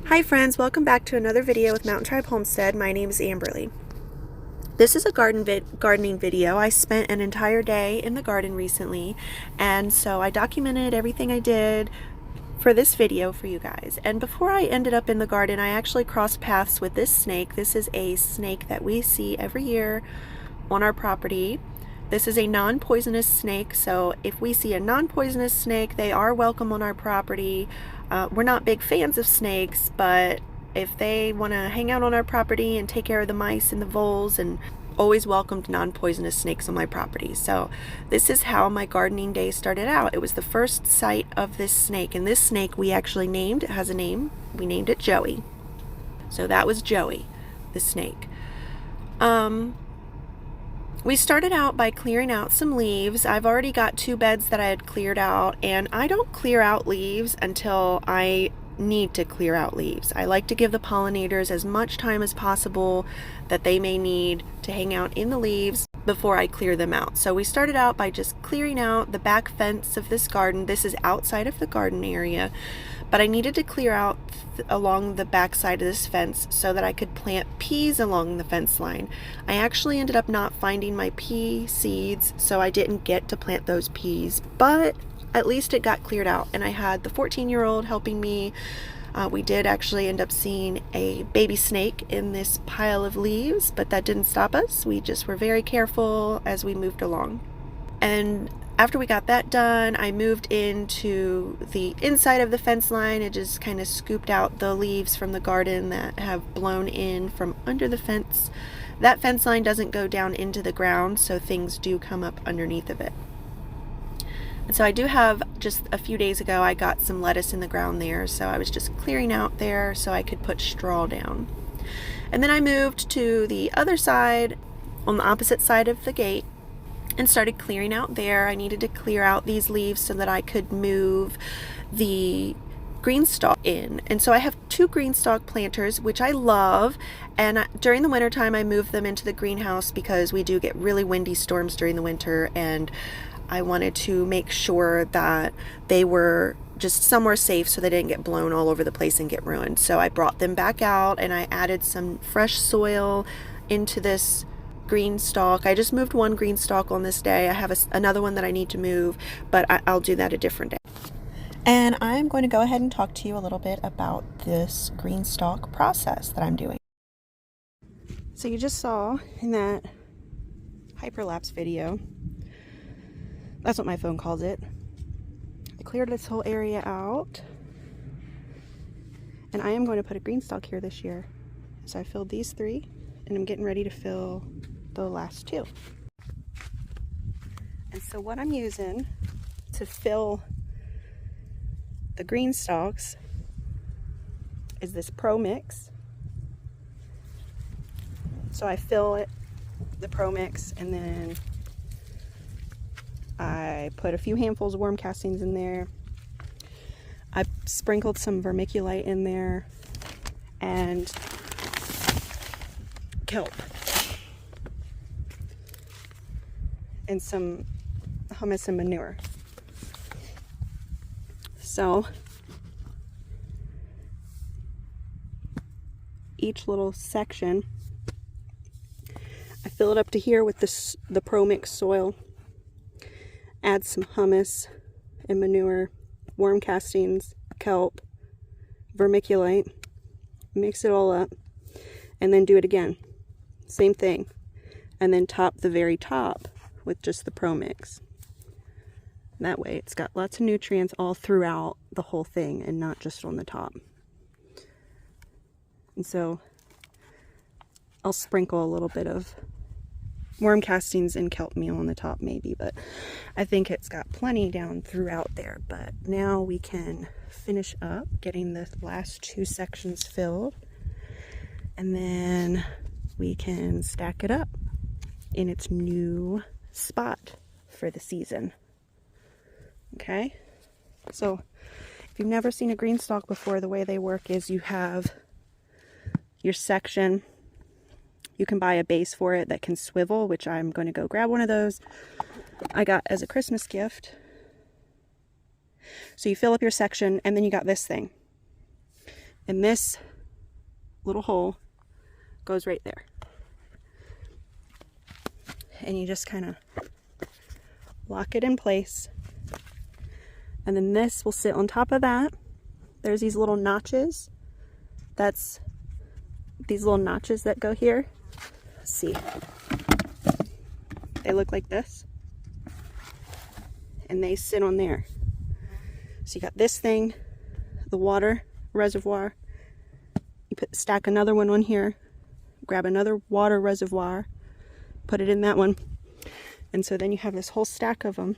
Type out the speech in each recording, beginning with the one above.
Hi friends, welcome back to another video with Mountain Tribe Homestead. My name is Amberly. This is a gardening video. I spent an entire day in the garden recently, and so I documented everything I did for this video for you guys. And before I ended up in the garden, I actually crossed paths with this snake. This is a snake that we see every year on our property. This is a non-poisonous snake, so if we see a non-poisonous snake, they are welcome on our property. We're not big fans of snakes, but if they want to hang out on our property and take care of the mice and the voles, and always welcomed non-poisonous snakes on my property. So this is how my gardening day started out. It was the first sight of this snake, and this snake we actually named. It has a name. We named it Joey. So that was Joey, the snake. We started out by clearing out some leaves. I've already got 2 beds that I had cleared out, and I don't clear out leaves until I need to clear out leaves. I like to give the pollinators as much time as possible that they may need to hang out in the leaves before I clear them out. So we started out by just clearing out the back fence of this garden. This is outside of the garden area, but I needed to clear out along the back side of this fence so that I could plant peas along the fence line. I actually ended up not finding my pea seeds, so I didn't get to plant those peas, but at least it got cleared out, and I had the 14-year-old helping me. We did actually end up seeing a baby snake in this pile of leaves, but that didn't stop us. We just were very careful as we moved along. And after we got that done, I moved into the inside of the fence line and just kind of scooped out the leaves from the garden that have blown in from under the fence. That fence line doesn't go down into the ground, so things do come up underneath of it. And so I do have, just a few days ago, I got some lettuce in the ground there, so I was just clearing out there so I could put straw down. And then I moved to the other side, on the opposite side of the gate, and started clearing out there. I needed to clear out these leaves so that I could move the green stalk in. And so I have 2 green stalk planters, which I love, and during the winter time I move them into the greenhouse because we do get really windy storms during the winter, and I wanted to make sure that they were just somewhere safe so they didn't get blown all over the place and get ruined. So I brought them back out and I added some fresh soil into this green stalk. I just moved 1 green stalk on this day. I have another one that I need to move, but I'll do that a different day. And I'm going to go ahead and talk to you a little bit about this green stalk process that I'm doing. So you just saw in that hyperlapse video, that's what my phone calls it, I cleared this whole area out, and I am going to put a green stalk here this year. So I filled these 3, and I'm getting ready to fill the last 2. And so what I'm using to fill the green stalks is this Pro Mix. So I fill it, the Pro Mix, and then I put a few handfuls of worm castings in there. I sprinkled some vermiculite in there and kelp and some humus and manure. So each little section, I fill it up to here with the Pro Mix soil. Add some humus and manure, worm castings, kelp, vermiculite, mix it all up, and then do it again. Same thing. And then top the very top with just the Pro Mix. That way it's got lots of nutrients all throughout the whole thing and not just on the top. And so I'll sprinkle a little bit of worm castings and kelp meal on the top maybe, but I think it's got plenty down throughout there. But now we can finish up getting the last 2 sections filled, and then we can stack it up in its new spot for the season. Okay, so if you've never seen a green stalk before, the way they work is you have your section. You can buy a base for it that can swivel, which I'm going to go grab one of those. I got as a Christmas gift. So you fill up your section, and then you got this thing. And this little hole goes right there. And you just kind of lock it in place. And then this will sit on top of that. There's these little notches. That's these little notches that go here. Let's see. They look like this. And they sit on there. So you got this thing, the water reservoir. You stack another one on here, grab another water reservoir, put it in that one. And so then you have this whole stack of them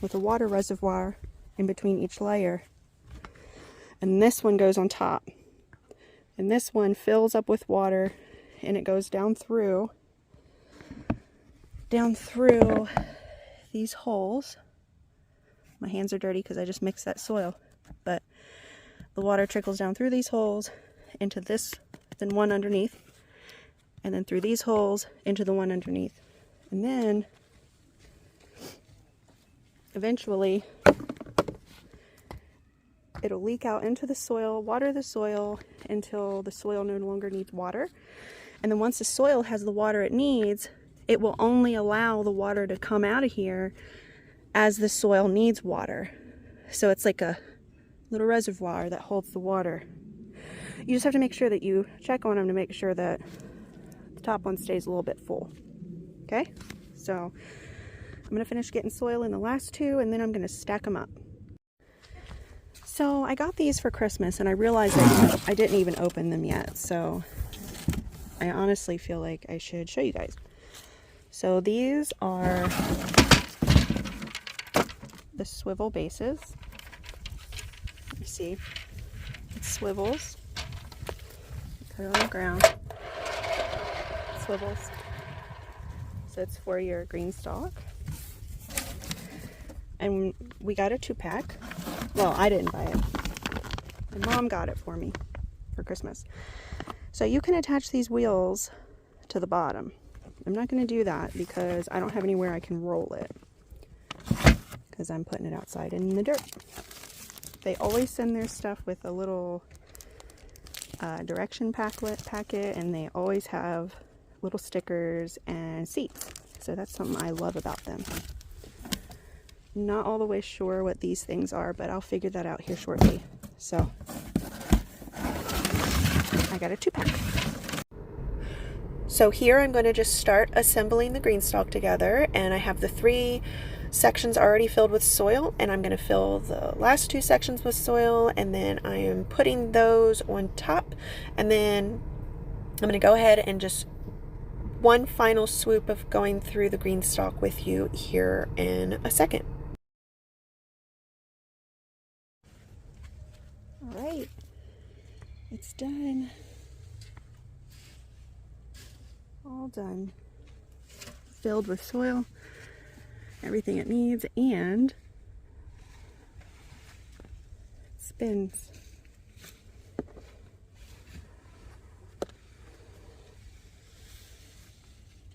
with a water reservoir in between each layer. And this one goes on top. And this one fills up with water and it goes down through these holes. My hands are dirty because I just mixed that soil, but the water trickles down through these holes into this, then one underneath, and then through these holes into the one underneath. And then eventually it'll leak out into the soil, water the soil until the soil no longer needs water. And then once the soil has the water it needs, it will only allow the water to come out of here as the soil needs water. So it's like a little reservoir that holds the water. You just have to make sure that you check on them to make sure that the top one stays a little bit full. Okay? So I'm going to finish getting soil in the last two and then I'm going to stack them up. So I got these for Christmas and I realized that I didn't even open them yet. So I honestly feel like I should show you guys. So these are the swivel bases. You see, it swivels. Put it on the ground. It swivels. So it's for your green stalk. And we got a 2-pack. Well, I didn't buy it. My mom got it for me for Christmas. So you can attach these wheels to the bottom. I'm not going to do that because I don't have anywhere I can roll it. Because I'm putting it outside in the dirt. They always send their stuff with a little direction packet, and they always have little stickers and seats. So that's something I love about them. Not all the way sure what these things are, but I'll figure that out here shortly. So I got a 2-pack. So here I'm going to just start assembling the green stalk together, and I have the 3 sections already filled with soil, and I'm going to fill the last 2 sections with soil, and then I am putting those on top, and then I'm going to go ahead and just one final swoop of going through the green stalk with you here in a second. All right, it's done. All done. Filled with soil, everything it needs, and it spins.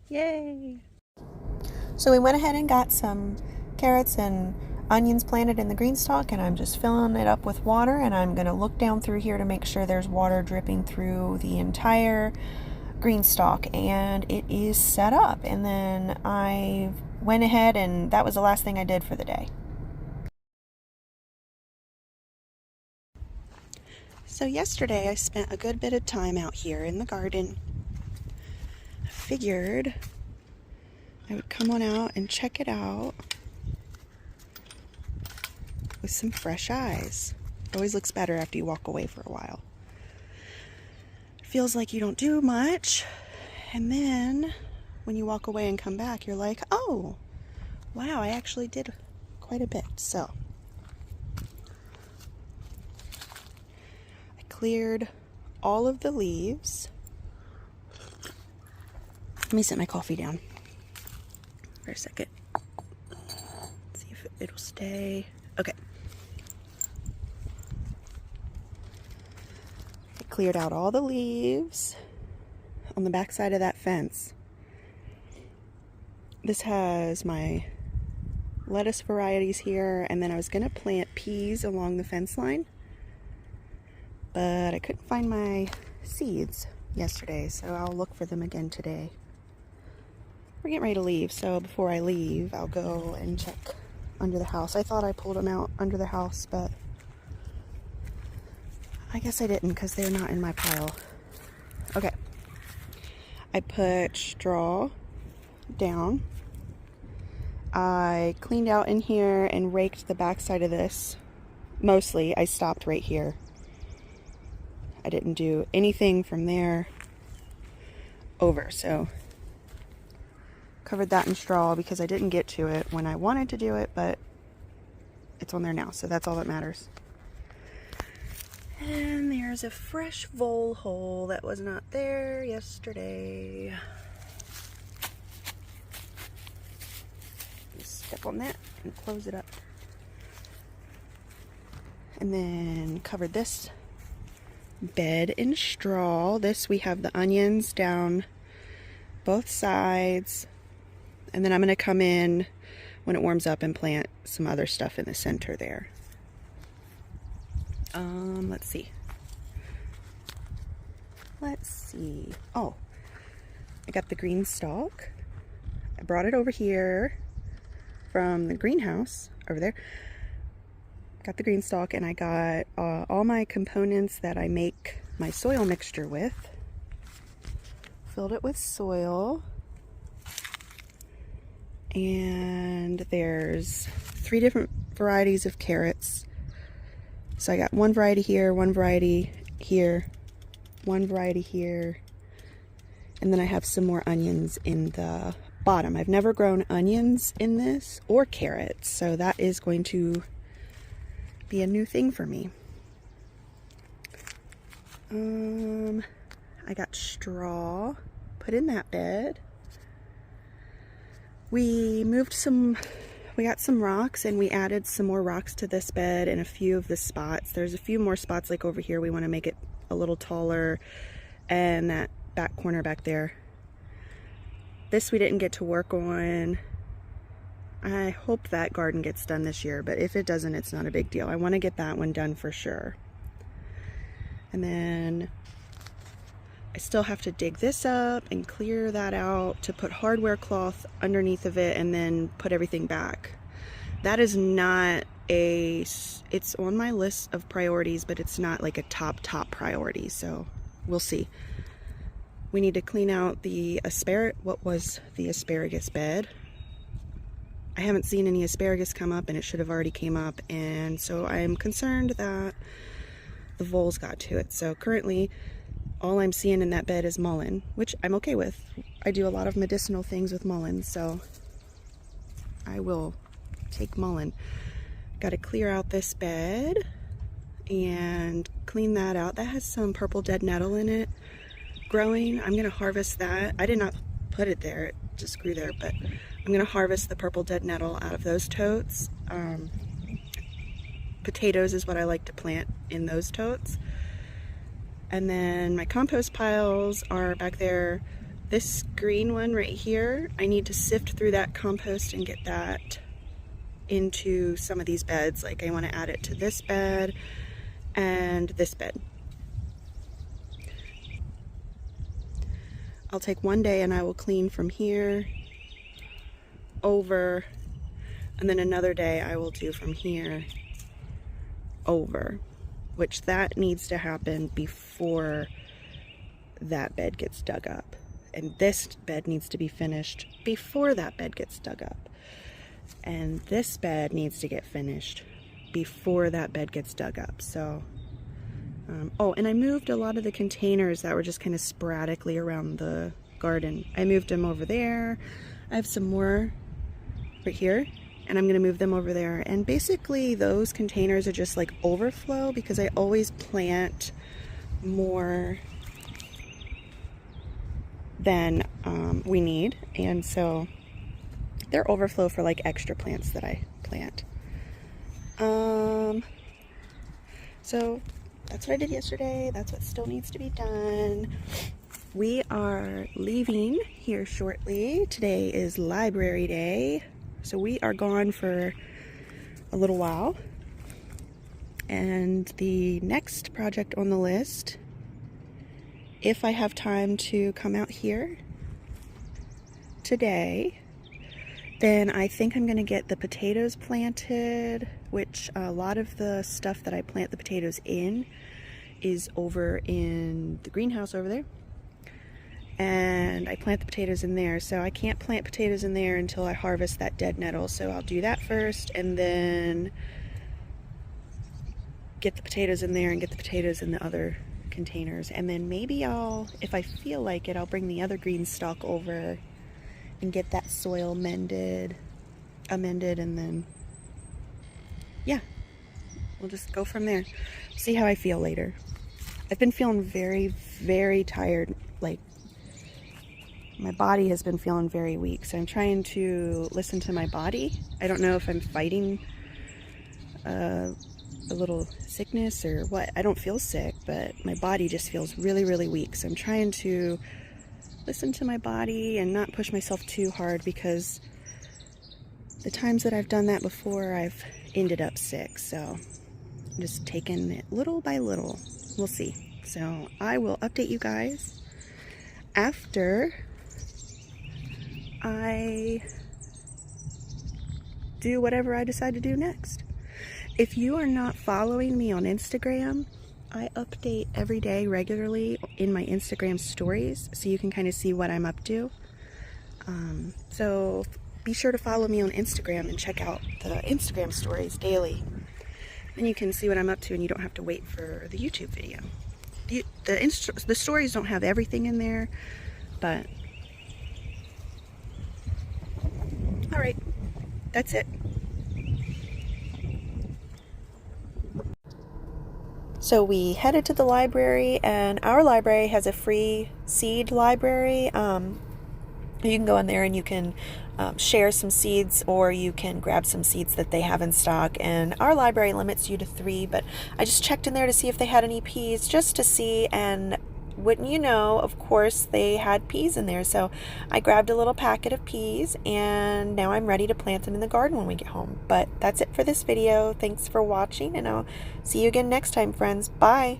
Yay! So we went ahead and got some carrots and onions planted in the green stalk, and I'm just filling it up with water, and I'm going to look down through here to make sure there's water dripping through the entire green stalk, and it is set up. And then I went ahead and that was the last thing I did for the day. So yesterday I spent a good bit of time out here in the garden. I figured I would come on out and check it out with some fresh eyes. It always looks better after you walk away for a while. It feels like you don't do much, and then when you walk away and come back, you're like, oh, wow, I actually did quite a bit. So I cleared all of the leaves. Let me set my coffee down for a second. See if it'll stay. Okay. I cleared out all the leaves on the back side of that fence. This has my lettuce varieties here, and then I was going to plant peas along the fence line. but I couldn't find my seeds yesterday, so I'll look for them again today. We're getting ready to leave, so before I leave, I'll go and check under the house. I thought I pulled them out under the house, but I guess I didn't because they're not in my pile. Okay. I put straw down. I cleaned out in here and raked the back side of this. Mostly, I stopped right here. I didn't do anything from there over, so covered that in straw because I didn't get to it when I wanted to do it, but it's on there now, so that's all that matters. And there's a fresh vole hole that was not there yesterday. Just step on that and close it up. And then covered this bed in straw. This, we have the onions down both sides. And then I'm going to come in when it warms up and plant some other stuff in the center there. Let's see. Oh, I got the green stalk. I brought it over here from the greenhouse over there. Got the green stalk, and I got all my components that I make my soil mixture with. Filled it with soil. And there's 3 different varieties of carrots. So I got one variety here, one variety here, one variety here, and then I have some more onions in the bottom. I've never grown onions in this or carrots, so that is going to be a new thing for me. I got straw put in that bed. We got some rocks, and we added some more rocks to this bed in a few of the spots. There's a few more spots like over here. We want to make it a little taller, and that back corner back there. This we didn't get to work on. I hope that garden gets done this year, but if it doesn't, it's not a big deal. I want to get that one done for sure. And then I still have to dig this up and clear that out to put hardware cloth underneath of it and then put everything back. That is not it's on my list of priorities, but it's not like a top priority, so we'll see. We need to clean out the asparagus bed. I haven't seen any asparagus come up, and it should have already came up, and so I'm concerned that the voles got to it. So currently, all I'm seeing in that bed is mullein, which I'm okay with. I do a lot of medicinal things with mullein, so I will take mullein. Got to clear out this bed and clean that out. That has some purple dead nettle in it growing. I'm going to harvest that. I did not put it there, it just grew there, but I'm going to harvest the purple dead nettle out of those totes. Potatoes is what I like to plant in those totes. And then my compost piles are back there. This green one right here, I need to sift through that compost and get that into some of these beds. Like I want to add it to this bed and this bed. I'll take one day and I will clean from here over, and then another day I will do from here over, which that needs to happen before that bed gets dug up. And this bed needs to be finished before that bed gets dug up. And this bed needs to get finished before that bed gets dug up. So, oh, and I moved a lot of the containers that were just kind of sporadically around the garden. I moved them over there. I have some more right here, and I'm going to move them over there. And basically those containers are just like overflow because I always plant more than we need, and so they're overflow for like extra plants that I plant. So that's what I did yesterday. That's what still needs to be done. We are leaving here shortly. Today is library day, so we are gone for a little while. And the next project on the list, if I have time to come out here today, then I think I'm going to get the potatoes planted, which a lot of the stuff that I plant the potatoes in is over in the greenhouse over there. And I plant the potatoes in there, so I can't plant potatoes in there until I harvest that dead nettle. So I'll do that first and then get the potatoes in there and get the potatoes in the other containers. And then maybe I'll, if I feel like it, I'll bring the other green stalk over and get that soil amended, and then yeah, we'll just go from there. See how I feel later. I've been feeling very, very tired. Like, my body has been feeling very weak, so I'm trying to listen to my body. I don't know if I'm fighting a little sickness or what. I don't feel sick, but my body just feels really, really weak. So I'm trying to listen to my body and not push myself too hard, because the times that I've done that before, I've ended up sick. So I'm just taking it little by little. We'll see. So I will update you guys after I do whatever I decide to do next. If you are not following me on Instagram, I update every day regularly in my Instagram stories, so you can kind of see what I'm up to. So be sure to follow me on Instagram and check out the Instagram stories daily. Then you can see what I'm up to and you don't have to wait for the YouTube video. The stories don't have everything in there, but all right, that's it. So we headed to the library, and our library has a free seed library. You can go in there and you can share some seeds, or you can grab some seeds that they have in stock. And our library limits you to 3, but I just checked in there to see if they had any peas, just to see, and wouldn't you know, of course, they had peas in there. So I grabbed a little packet of peas, and now I'm ready to plant them in the garden when we get home. But that's it for this video. Thanks for watching, and I'll see you again next time, friends. Bye.